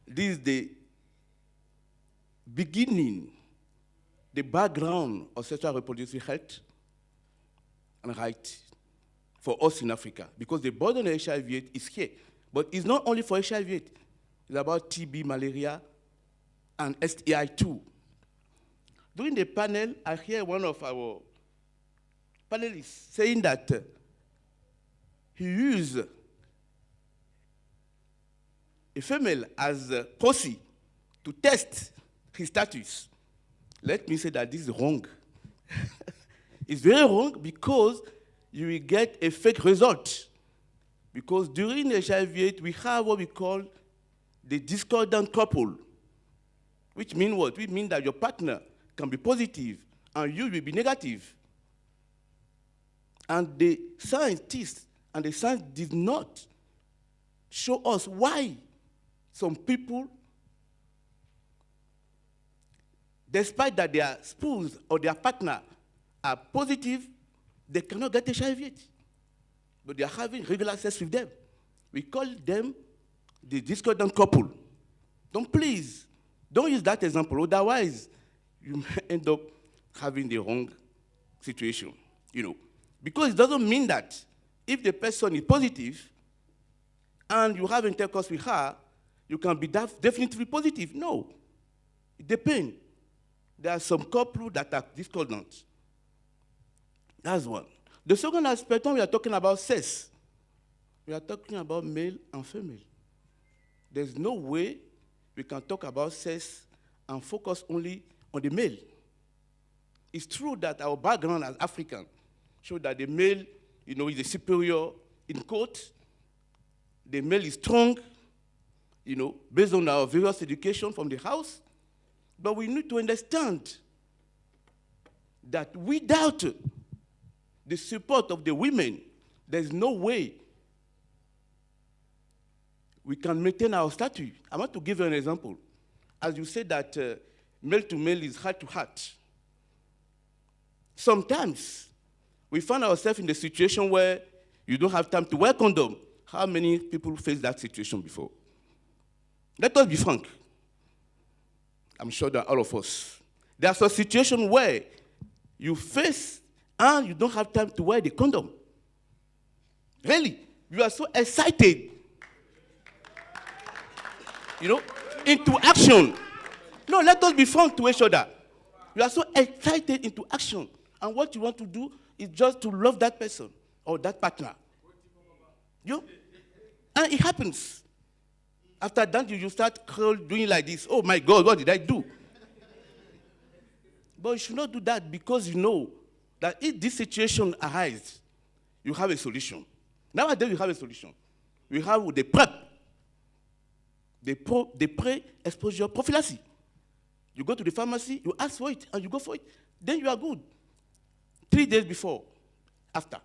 This is the beginning, the background of sexual reproductive health and rights for us in Africa, because the burden of HIV is here. But it's not only for HIV, it's about TB, malaria, and STI too. During the panel, I hear one of our panelists saying that he used a female as a proxy to test his status. Let me say that this is wrong. It's very wrong because you will get a fake result. Because during HIV, we have what we call the discordant couple, which means what? Which means that your partner can be positive and you will be negative. And the scientists and the science did not show us why some people, despite that their spouse or their partner are positive, they cannot get HIV. But they are having regular sex with them. We call them the discordant couple. Please, don't use that example. Otherwise, you may end up having the wrong situation, Because it doesn't mean that if the person is positive and you have intercourse with her, you can be definitely positive. No. It depends. There are some couples that are discordant. That's one. The second aspect, when we are talking about sex, we are talking about male and female. There's no way we can talk about sex and focus only on the male. It's true that our background as African shows that the male, is the superior in quote. The male is strong, based on our various education from the house. But we need to understand that without the support of the women, there's no way we can maintain our status. I want to give you an example. As you said that male to male is heart to heart. Sometimes we find ourselves in the situation where you don't have time to wear condom. How many people face that situation before? Let us be frank. I'm sure that all of us. There's a situation where you face and you don't have time to wear the condom. Really, you are so excited, into action. No, let us be frank to each other. You are so excited into action. And what you want to do is just to love that person or that partner. And it happens. After that, you start doing like this. Oh my God, what did I do? But you should not do that because you know that if this situation arises, you have a solution. Nowadays, you have a solution. We have the PrEP, the pre-exposure prophylaxis. You go to the pharmacy, you ask for it, and you go for it. Then you are good. 3 days before, after,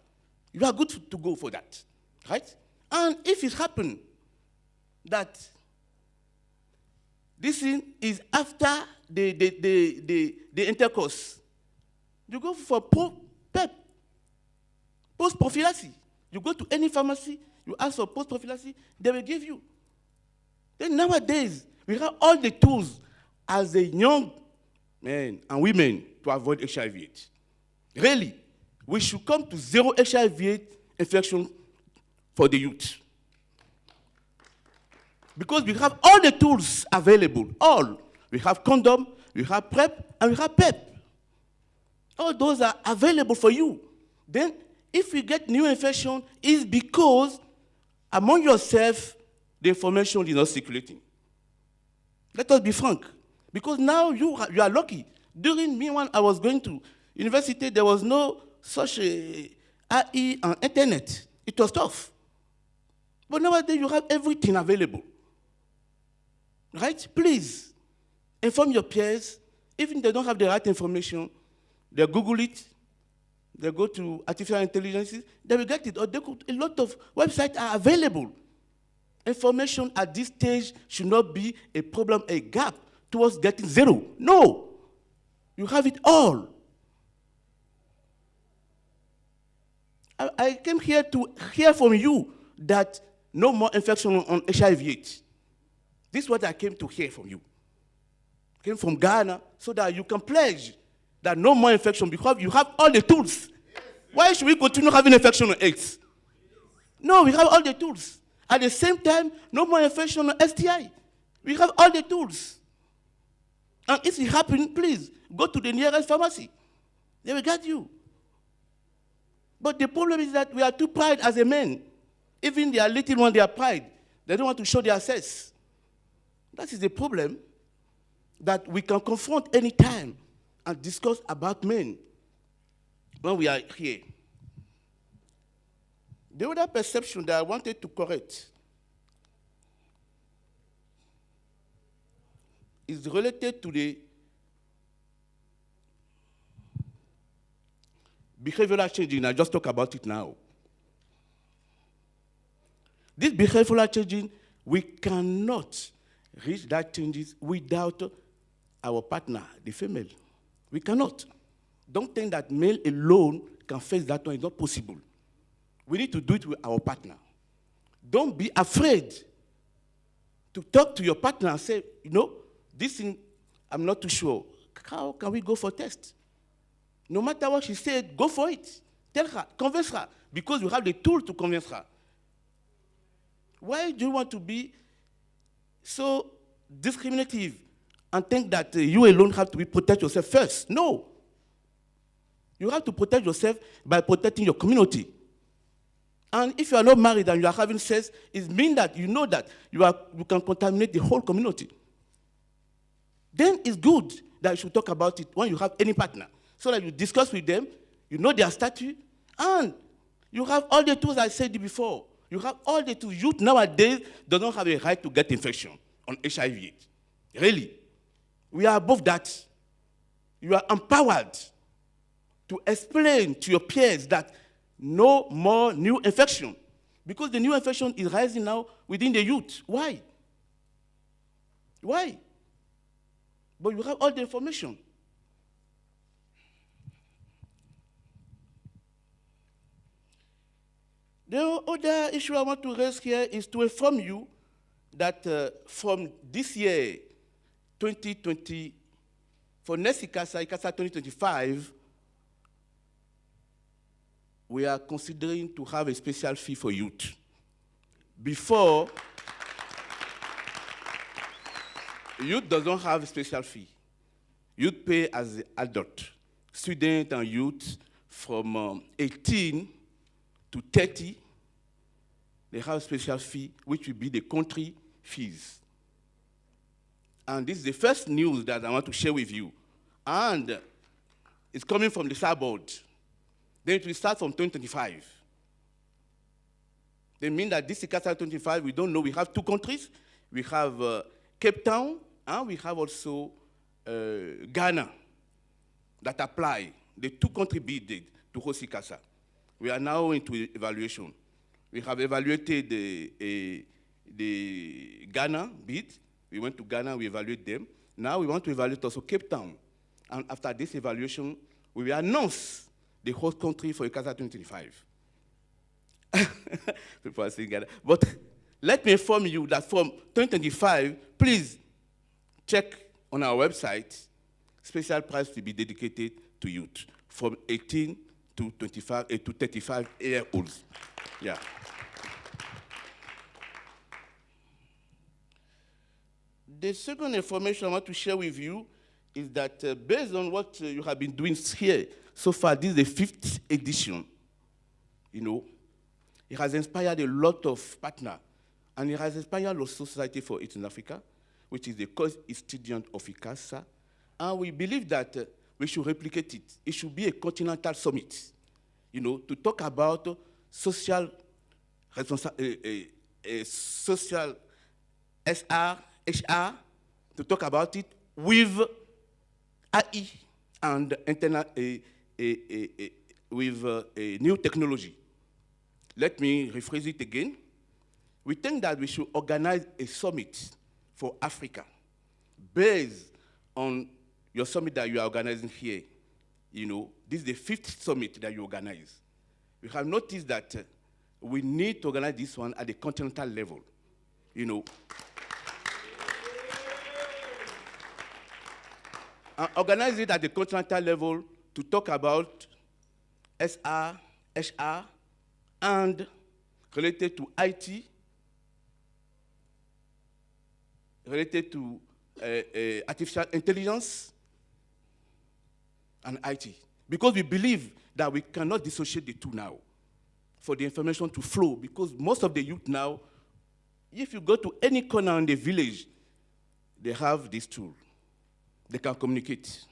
you are good to go for that, right? And if it happens that this thing is after the intercourse, you go for PrEP, post-prophylaxis. You go to any pharmacy, you ask for post-prophylaxis, they will give you. Then nowadays, we have all the tools as a young men and women to avoid HIV/AIDS. Really, we should come to zero HIV/AIDS infection for the youth. Because we have all the tools available, all. We have condom, we have PrEP, and we have PEP. All those are available for you. Then, if we get new infection, it's because among yourself, the information is not circulating. Let us be frank. Because now you are lucky. During me, when I was going to university, there was no such a IE and internet. It was tough. But nowadays, you have everything available. Right? Please, inform your peers. Even if they don't have the right information, they Google it, they go to artificial intelligence, they will get it. Or a lot of websites are available. Information at this stage should not be a problem, a gap towards getting zero. No. You have it all. I came here to hear from you that no more infection on HIV/AIDS. This is what I came to hear from you. Came from Ghana so that you can pledge that no more infection because you have all the tools. Why should we continue having infection on AIDS? No, we have all the tools. At the same time, no more infection on STI. We have all the tools. And if it happens, please, go to the nearest pharmacy. They will get you. But the problem is that we are too proud as a man. Even their little one, they are pride. They don't want to show their sex. That is the problem that we can confront any time and discuss about men when we are here. The other perception that I wanted to correct is related to the behavioral changing. I just talk about it now. This behavioral changing, we cannot reach that changes without our partner, the female. We cannot. Don't think that male alone can face that one. It's not possible. We need to do it with our partner. Don't be afraid to talk to your partner and say, this thing, I'm not too sure. How can we go for a test? No matter what she said, go for it. Tell her, convince her, because you have the tool to convince her. Why do you want to be so discriminative and think that you alone have to protect yourself first? No. You have to protect yourself by protecting your community. And if you are not married and you are having sex, it means that you know that you can contaminate the whole community. Then it's good that you should talk about it when you have any partner, so that you discuss with them, you know their statute, and you have all the tools I said before. You have all the tools. Youth nowadays do not have a right to get infection on HIV. Really. We are above that. You are empowered to explain to your peers that no more new infection. Because the new infection is rising now within the youth. Why? Why? But you have all the information. The other issue I want to raise here is to inform you that from this year, 2020, for next ICASA 2025, we are considering to have a special fee for youth. Before, youth doesn't have a special fee. Youth pay as adult. Student and youth from 18 to 30, they have a special fee, which will be the country fees. And this is the first news that I want to share with you. And it's coming from the SAR board. Then it will start from 2025. They mean that this ICASA 2025, we don't know. We have two countries. We have Cape Town, and we have also Ghana that apply. The two countries bid to host ICASA. We are now into evaluation. We have evaluated the Ghana bid. We went to Ghana, we evaluated them. Now we want to evaluate also Cape Town. And after this evaluation, we will announce the host country for ICASA 2025. People are saying Ghana. But let me inform you that from 2025, please check on our website, special price will be dedicated to youth from 18 to 25 to 35 year olds. Yeah. The second information I want to share with you is that based on what you have been doing here so far, this is the 5th edition. It has inspired a lot of partners, and it has inspired the Society for AIDS in Africa, which is the co-instituent of ICASA. And we believe that we should replicate it. It should be a continental summit, to talk about social social HR, to talk about it with AI and with new technology. Let me rephrase it again. We think that we should organize a summit for Africa based on your summit that you are organizing here. This is the 5th summit that you organize. We have noticed that we need to organize this one at the continental level. and organize it at the continental level to talk about SR, HR, and related to IT, related to artificial intelligence, and IT. Because we believe that we cannot dissociate the two now for the information to flow, because most of the youth now, if you go to any corner in the village, they have this tool. They can communicate.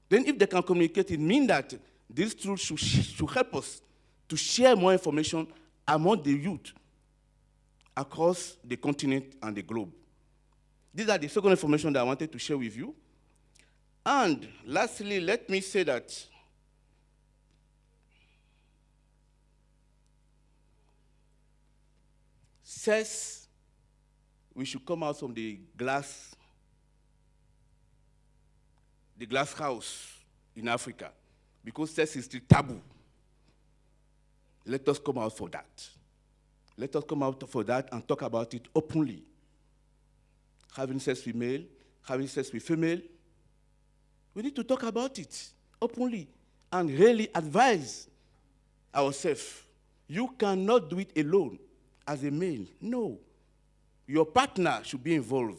Then if they can communicate, it means that this tool should help us to share more information among the youth across the continent and the globe. These are the second information that I wanted to share with you. And lastly, let me say that says we should come out from the glass house in Africa, because sex is still taboo. Let us come out for that. Let us come out for that and talk about it openly. Having sex with male, having sex with female. We need to talk about it openly and really advise ourselves. You cannot do it alone as a male. No. Your partner should be involved.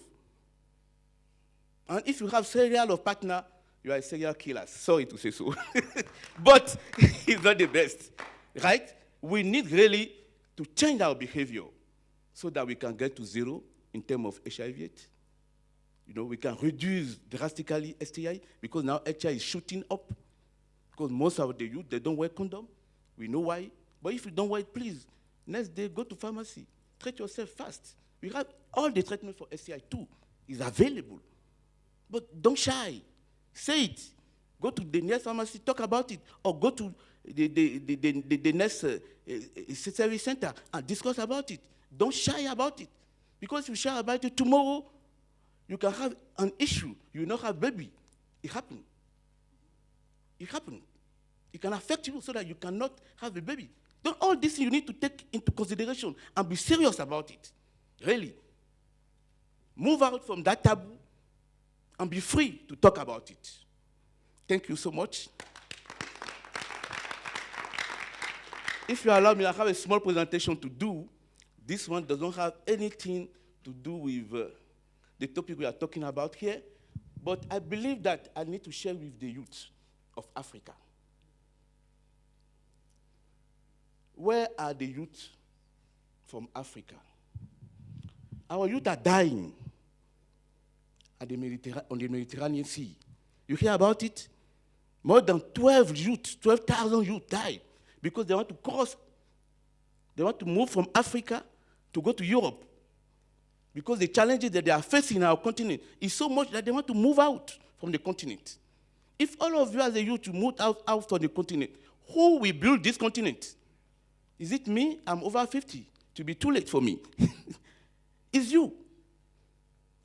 And if you have serial of partner, you are a serial killer. Sorry to say so. But it's not the best, right? We need really to change our behavior so that we can get to zero in terms of HIV. You know, we can reduce drastically STI, because now HIV is shooting up. Because most of the youth, they don't wear condom. We know why. But if you don't wear it, please, next day, go to pharmacy. Treat yourself fast. We have all the treatment for STI too is available. But don't shy. Say it. Go to the nearest pharmacy, talk about it, or go to the next service center and discuss about it. Don't shy about it. Because if you shy about it tomorrow, you can have an issue. You will not have baby. It happened. It happened. It can affect you so that you cannot have a baby. Then all this you need to take into consideration and be serious about it. Really. Move out from that taboo and be free to talk about it. Thank you so much. If you allow me, I have a small presentation to do. This one does not have anything to do with the topic we are talking about here, but I believe that I need to share with the youth of Africa. Where are the youth from Africa? Our youth are dying on the Mediterranean Sea. You hear about it? More than 12,000 youth died because they want to cross. They want to move from Africa to go to Europe, because the challenges that they are facing in our continent is so much that they want to move out from the continent. If all of you as a youth, you move out from the continent, who will build this continent? Is it me? I'm over 50. It will be too late for me. It's you.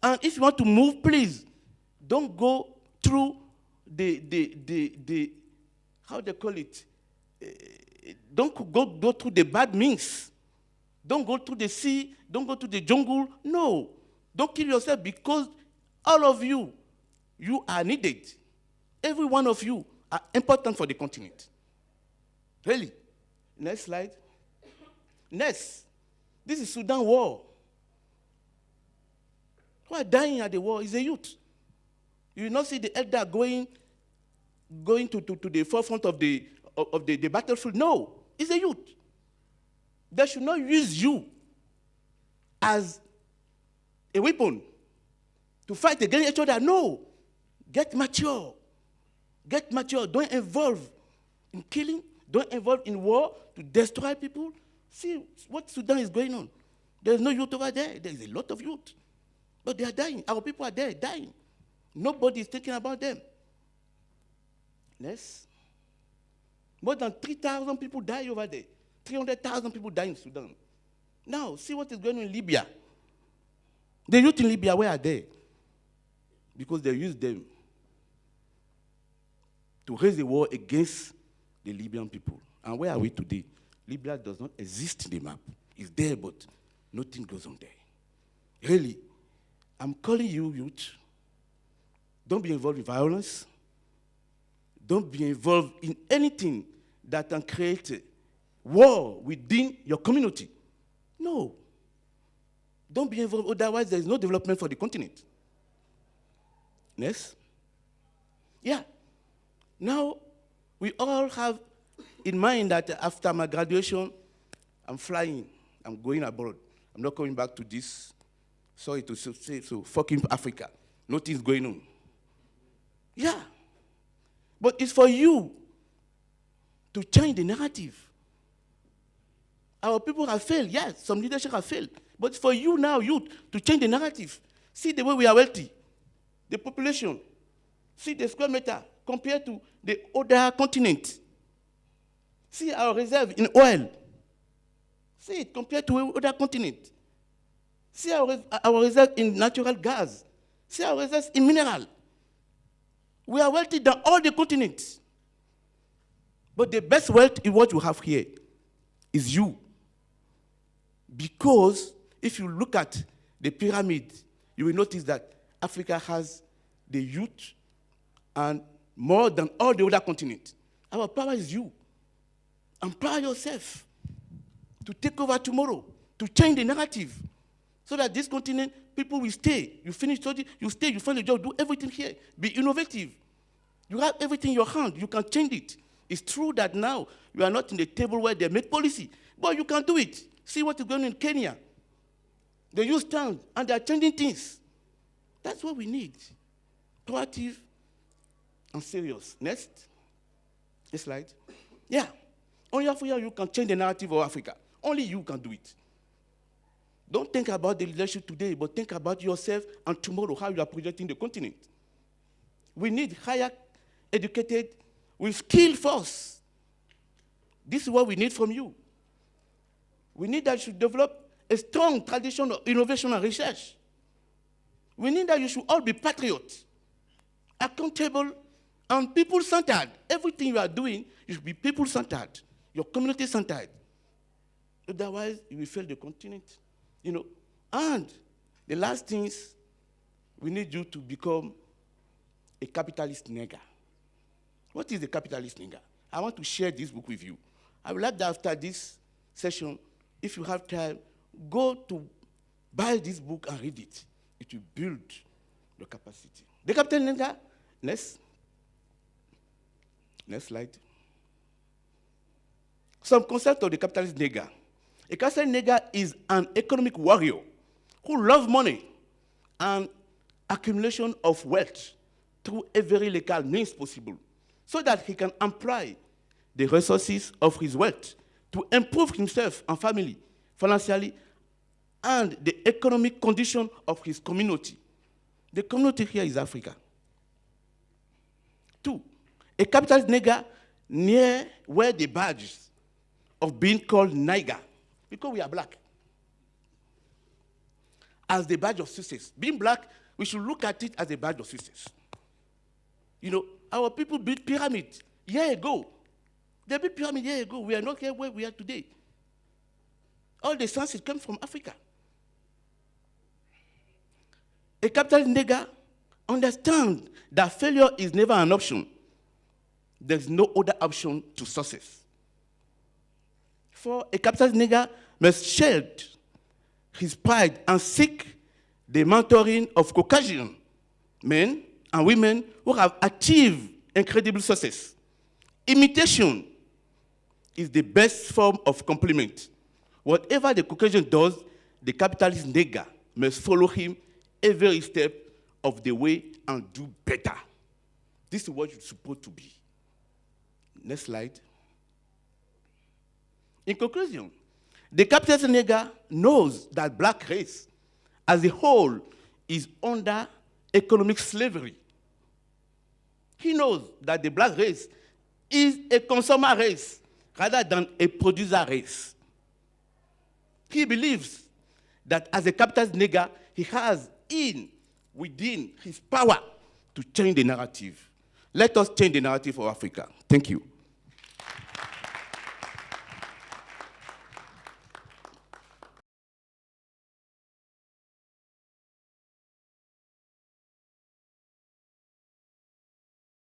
And if you want to move, please, don't go through the how they call it? Don't go through the bad means. Don't go to the sea. Don't go to the jungle. No. Don't kill yourself, because all of you are needed. Every one of you are important for the continent. Really. Next slide. Next. This is Sudan war. Who are dying at the war is the youth. You will not see the elder going to the forefront of the battlefield. No. It's the youth. They should not use you as a weapon to fight against each other. No. Get mature. Get mature. Don't involve in killing. Don't involve in war to destroy people. See what Sudan is going on. There's no youth over there. There's a lot of youth. But they are dying. Our people are there, dying. Nobody is thinking about them. Next. More than 3,000 people die over there. 300,000 people die in Sudan. Now, see what is going on in Libya. The youth in Libya, where are they? Because they use them to raise a war against the Libyan people. And where are we today? Libya does not exist in the map. It's there, but nothing goes on there. Really, I'm calling you, youth. Don't be involved in violence. Don't be involved in anything that can create war within your community. No. Don't be involved, otherwise there is no development for the continent. Yes? Yeah. Now, we all have in mind that after my graduation, I'm flying, I'm going abroad. I'm not coming back to this, sorry to say so, fucking Africa. Nothing's going on. Yeah. But it's for you to change the narrative. Our people have failed, yes, some leadership have failed. But it's for you now, youth, to change the narrative. See the way we are wealthy, the population. See the square meter compared to the other continent. See our reserve in oil. See it compared to other continent. See our reserve in natural gas. See our reserves in mineral. We are wealthy than all the continents. But the best wealth in what you have here is you. Because if you look at the pyramid, you will notice that Africa has the youth and more than all the other continents. Our power is you. Empower yourself to take over tomorrow, to change the narrative, so that this continent, people will stay. You finish study, you stay, you find a job, do everything here. Be innovative. You have everything in your hand. You can change it. It's true that now you are not in the table where they make policy, but you can do it. See what is going on in Kenya. They use towns, and they are changing things. That's what we need. Proactive and serious. Next slide. Yeah. Only Africa you can change the narrative of Africa. Only you can do it. Don't think about the leadership today, but think about yourself and tomorrow, how you are projecting the continent. We need higher educated, with skilled force. This is what we need from you. We need that you should develop a strong tradition of innovation and research. We need that you should all be patriots, accountable, and people-centered. Everything you are doing, you should be people-centered, your community-centered. Otherwise, you will fail the continent. You know, and the last thing is, we need you to become a capitalist nigger. What is a capitalist nigger? I want to share this book with you. I would like that after this session, if you have time, go to buy this book and read it. It will build your capacity. The capitalist nigger, next slide. Some concept of the capitalist nigger. A capitalist nigger is an economic warrior who loves money and accumulation of wealth through every legal means possible, so that he can employ the resources of his wealth to improve himself and family financially and the economic condition of his community. The community here is Africa. 2, a capitalist nigger near where the badges of being called Niger, because we are black, as the badge of success. Being black, we should look at it as a badge of success. You know, our people built pyramids years ago. They built pyramids years ago. We are not here where we are today. All the sciences come from Africa. A capitalist nigger understands that failure is never an option. There's no other option to success. For a capitalist nigger must shield his pride and seek the mentoring of Caucasian men and women who have achieved incredible success. Imitation is the best form of compliment. Whatever the Caucasian does, the capitalist nigger must follow him every step of the way and do better. This is what you're supposed to be. Next slide. In conclusion, the capitalist nigger knows that black race as a whole is under economic slavery. He knows that the black race is a consumer race rather than a producer race. He believes that as a capitalist nigger, he has within his power to change the narrative. Let us change the narrative for Africa. Thank you.